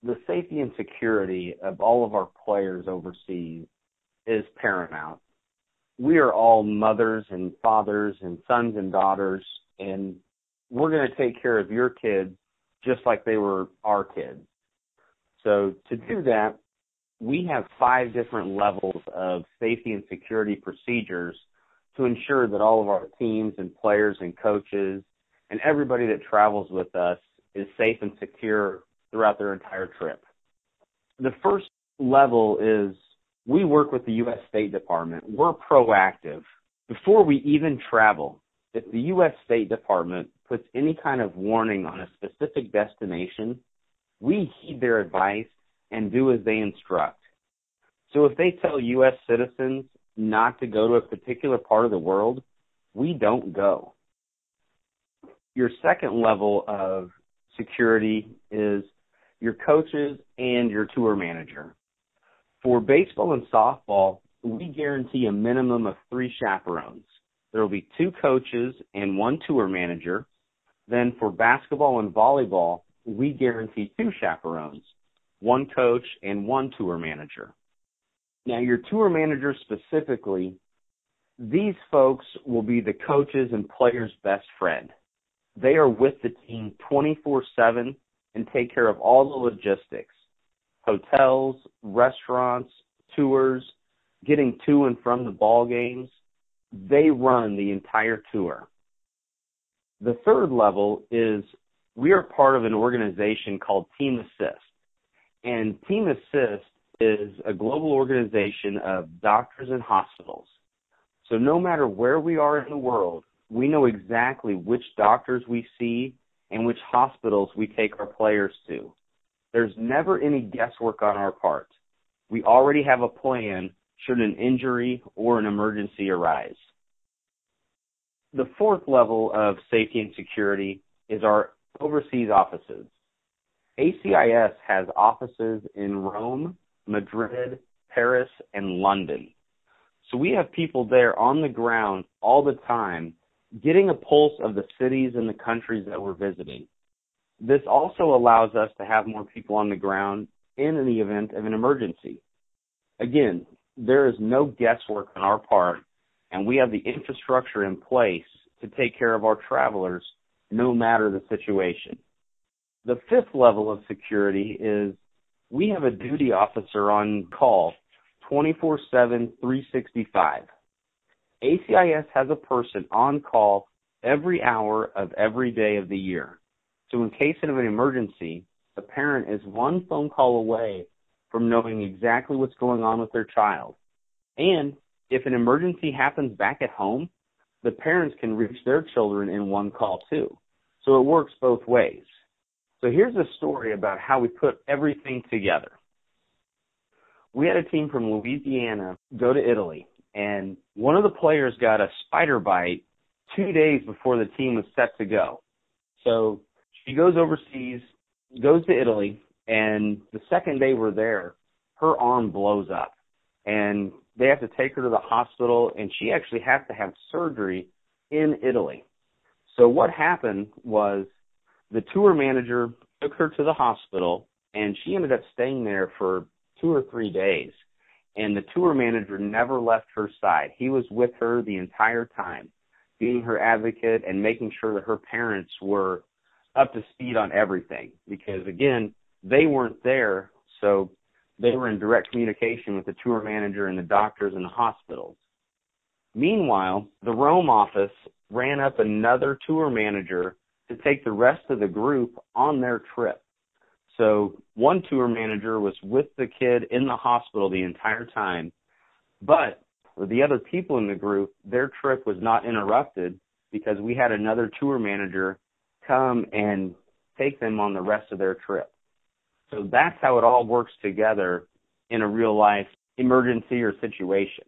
the safety and security of all of our players overseas is paramount. We are all mothers and fathers and sons and daughters, and we're going to take care of your kids just like they were our kids. So to do that, we have 5 different levels of safety and security procedures to ensure that all of our teams and players and coaches and everybody that travels with us is safe and secure throughout their entire trip. The first level is we work with the U.S. State Department. We're proactive. Before we even travel, if the U.S. State Department puts any kind of warning on a specific destination, we heed their advice and do as they instruct. So if they tell U.S. citizens not to go to a particular part of the world, we don't go. Your second level of security is your coaches and your tour manager. For baseball and softball, we guarantee a minimum of 3 chaperones. There will be 2 coaches and 1 tour manager. Then for basketball and volleyball, we guarantee 2 chaperones, 1 coach and 1 tour manager. Now, your tour manager specifically, these folks will be the coaches and players' best friend. They are with the team 24/7 and take care of all the logistics, hotels, restaurants, tours, getting to and from the ball games. They run the entire tour. The third level is we are part of an organization called Team Assist. And Team Assist is a global organization of doctors and hospitals. So no matter where we are in the world, we know exactly which doctors we see and which hospitals we take our players to. There's never any guesswork on our part. We already have a plan should an injury or an emergency arise. The fourth level of safety and security is our overseas offices. ACIS has offices in Rome, Madrid, Paris, and London. So we have people there on the ground all the time getting a pulse of the cities and the countries that we're visiting. This also allows us to have more people on the ground in the event of an emergency. Again, there is no guesswork on our part, and we have the infrastructure in place to take care of our travelers no matter the situation. The fifth level of security is we have a duty officer on call 24/7, 365. ACIS has a person on call every hour of every day of the year. So in case of an emergency, the parent is one phone call away from knowing exactly what's going on with their child. And if an emergency happens back at home, the parents can reach their children in one call too. So it works both ways. So here's a story about how we put everything together. We had a team from Louisiana go to Italy, and one of the players got a spider bite 2 days before the team was set to go. So she goes overseas, goes to Italy, and the second day we're there, her arm blows up. And they have to take her to the hospital, and she actually has to have surgery in Italy. So what happened was the tour manager took her to the hospital, and she ended up staying there for 2 or 3 days. And the tour manager never left her side. He was with her the entire time, being her advocate and making sure that her parents were up to speed on everything. Because, again, they weren't there, so they were in direct communication with the tour manager and the doctors and the hospitals. Meanwhile, the Rome office ran up another tour manager to take the rest of the group on their trip. So one tour manager was with the kid in the hospital the entire time, but for the other people in the group, their trip was not interrupted because we had another tour manager come and take them on the rest of their trip. So that's how it all works together in a real-life emergency or situation.